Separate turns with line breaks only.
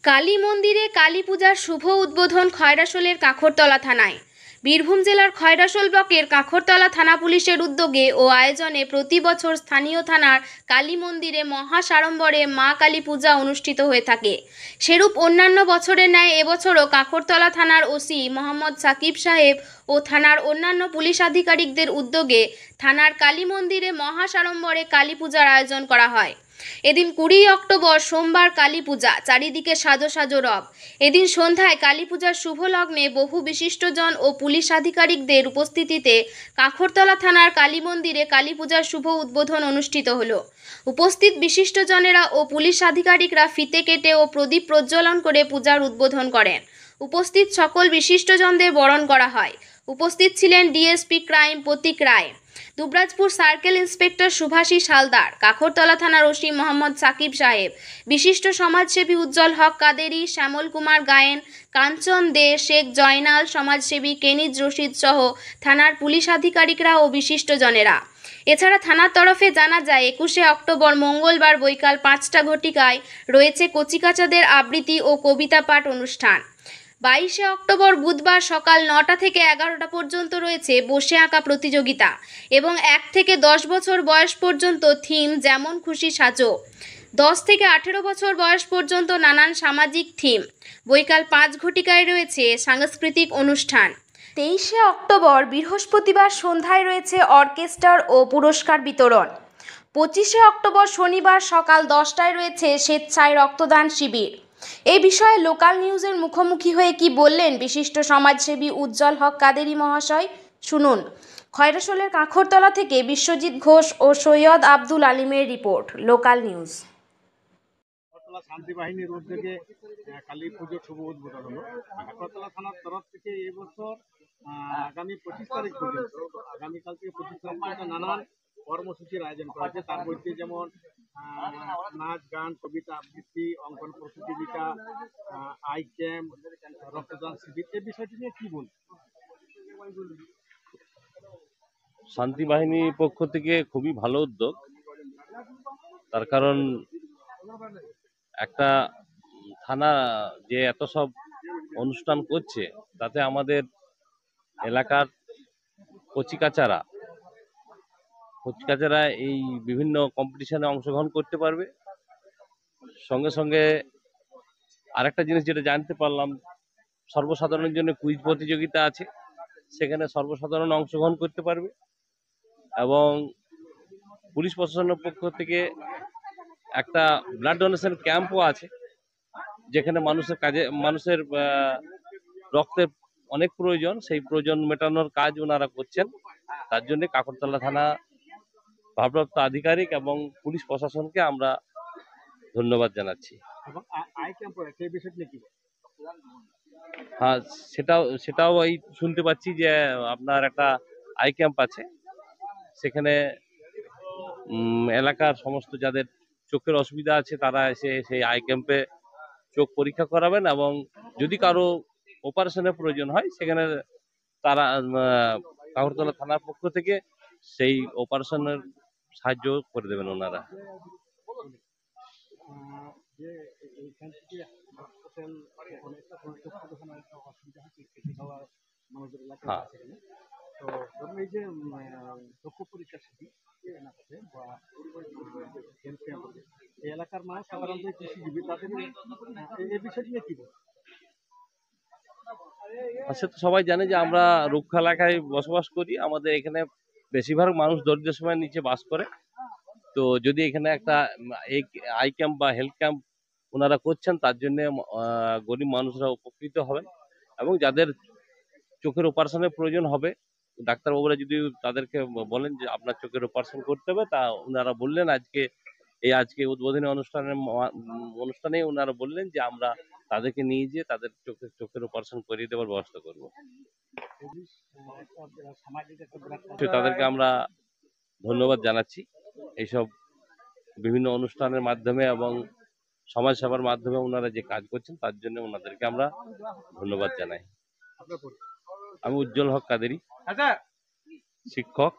কালী মন্দিরে কালী পূজার শুভ উদ্বোধন খয়রাশোলের কাখরতলা থানায়। বীরভূম জেলার খয়রাশোল ব্লকের কাখরতলা থানা পুলিশের উদ্যোগে ও আয়োজনে প্রতি বছর স্থানীয় থানার কালী মন্দিরে মহা সাড়ম্বরে মা কালী পূজা অনুষ্ঠিত হয়ে থাকে। সেরূপ অন্যান্য বছরের ন্যায় এবছরও কাখরতলা থানার ওসি মোহাম্মদ সাকিব সাহেব ও থানার অন্যান্য পুলিশ আধিকারিকদের উদ্যোগে থানার কালী মন্দিরে মহা সাড়ম্বরে কালী পূজার আয়োজন করা হয়। এদিন 20 অক্টোবর সোমবার কালী পূজা, চারিদিকে সাজো সাজো রব। এদিন সন্ধ্যায় কালী পূজার শুভ লগ্নে বহু বিশিষ্টজন ও পুলিশ আধিকারিকদের উপস্থিতিতে কাখরতলা থানার কালী মন্দিরে কালী পূজার শুভ উদ্বোধন অনুষ্ঠিত হলো। উপস্থিত বিশিষ্টজনেরা ও পুলিশ আধিকারিকরা ফিতে কেটে ও প্রদীপ প্রজ্বলন করে পূজার উদ্বোধন করেন। উপস্থিত সকল বিশিষ্টজনদের বরণ করা হয়। উপস্থিত ছিলেন ডিএসপি ক্রাইম প্রতীক রায়, দুবরাজপুর সার্কেল ইন্সপেক্টর সুভাষী হালদার, কাখরতলা থানার ওসি মোহাম্মদ সাকিব সাহেব, বিশিষ্ট সমাজসেবী উজ্জ্বল হক কাদেরি, শ্যামল কুমার গায়েন, কাঞ্চন দে, শেখ জয়নাল, সমাজসেবী কেনিজ রশিদ সহ থানার পুলিশ আধিকারিকরা ও বিশিষ্টজনেরা। এছাড়া থানার তরফে জানা যায় 21 অক্টোবর মঙ্গলবার বৈকাল 5টা ঘটিকায় রয়েছে কচিকাচাদের আবৃত্তি ও কবিতা পাঠ অনুষ্ঠান। 22 অক্টোবর বুধবার সকাল 9টা থেকে 11টা পর্যন্ত রয়েছে বসে আঁকা প্রতিযোগিতা এবং 1 থেকে 10 বছর বয়স পর্যন্ত থিম যেমন খুশি সাজো। 10 থেকে 18 বছর বয়স পর্যন্ত নানান সামাজিক থিম। বৈকাল 5 ঘটিকায় রয়েছে সাংস্কৃতিক অনুষ্ঠান। 23 অক্টোবর বৃহস্পতিবার সন্ধ্যায় রয়েছে অর্কেস্ট্রার ও পুরস্কার বিতরণ। 25 অক্টোবর শনিবার সকাল 10টায় রয়েছে স্বেচ্ছায় রক্তদান শিবির। এই বিষয়ে লোকাল নিউজের মুখোমুখি হয়ে কি বললেন বিশিষ্ট সমাজসেবী উজ্জ্বল হক কাদেরি মহাশয়, শুনুন। খয়রাশোলের কাখরতলা থেকে বিশ্বজিৎ ঘোষ ও সৈয়দ আব্দুল আলিমের রিপোর্ট, লোকাল নিউজ।
শান্তি বাহিনীর উদ্যোগে কালী পুজোর শুভ উদ্বোধন হলো। কাখরতলা থানার তরফ থেকে এবছর আগামী 25 তারিখ পর্যন্ত, আগামীকাল থেকে 25 তারিখ পর্যন্ত নানান কর্মসূচির আয়োজন করা হয়েছে। তার মধ্যে যেমন নাচ, গান, কবিতা আবৃত্তি, অঙ্কন প্রতিযোগিতা, আই ক্যাম্প, রক্তদান শিবির। এই বিষয়টি নিয়ে কি বলবেন?
শান্তি বাহিনীর পক্ষ থেকে খুবই ভালো উদ্যোগ। তার কারণ একটা থানা যে এত সব অনুষ্ঠান করছে, তাতে আমাদের এলাকার কচিকাচারা এই বিভিন্ন কম্পিটিশনে অংশগ্রহণ করতে পারবে। সঙ্গে সঙ্গে আরেকটা জিনিস যেটা জানতে পারলাম, সর্বসাধারণের জন্য কুইজ প্রতিযোগিতা আছে, সেখানে সর্বসাধারণ অংশগ্রহণ করতে পারবে। এবং পুলিশ প্রশাসনের পক্ষ থেকে একটা ব্লাড ডোনেশন ক্যাম্পও আছে, যেখানে মানুষের রক্তের অনেক প্রয়োজন, সেই প্রয়োজন মেটানোর কাজ ওনারা করছেন। তার জন্য কাখরতলা থানা ভারপ্রাপ্ত আধিকারিক এবং পুলিশ প্রশাসনকে আমরা ধন্যবাদ জানাচ্ছি। হ্যাঁ, সেটাও এই শুনতে পাচ্ছি যে আপনার একটা আই ক্যাম্প আছে, সেখানে এলাকার সমস্ত যাদের চোখের অসুবিধা আছে তারা এসে সেই আই ক্যাম্পে চোখ পরীক্ষা করাবেন এবং যদি কারো অপারেশনের প্রয়োজন হয় সেখানে তারা কাখরতলা থানার পক্ষ থেকে সেই অপারেশনের সাহায্য করে দেবেন ওনারা।
এলাকার মানুষ সাধারণত কৃষিজীবী, তাদের এই বিষয়টি নিয়ে কি বলবেন?
সে তো সবাই জানে যে আমরা রুক্ষ এলাকায় বসবাস করি, আমাদের এখানে বেশিরভাগ মানুষ দরিদ্র সীমার নিচে বাস করে। তো যদি এখানে একটা আই ক্যাম্প বা হেলথ ক্যাম্প ওনারা করছেন, তার জন্য গরিব মানুষরা উপকৃত হবেন এবং যাদের চোখের অপারেশনের প্রয়োজন হবে, ডাক্তারবাবুরা যদি তাদেরকে বলেন যে আপনার চোখের অপারেশন করতে হবে, তা ওনারা বললেন আজকে উদ্বোধনী অনুষ্ঠানে ওনারা বললেন যে আমরা তাদেরকে নিয়ে যেয়ে তাদের চোখের অপারেশন করিয়ে দেওয়ার ব্যবস্থা করব। তাদেরকে আমরা ধন্যবাদ জানাচ্ছি। এইসব বিভিন্ন অনুষ্ঠানের মাধ্যমে এবং সমাজ সেবার মাধ্যমে ওনারা যে কাজ করছেন তার জন্য ওনাদেরকে আমরা ধন্যবাদ জানাই। আমি উজ্জ্বল হক কাদেরি, শিক্ষক,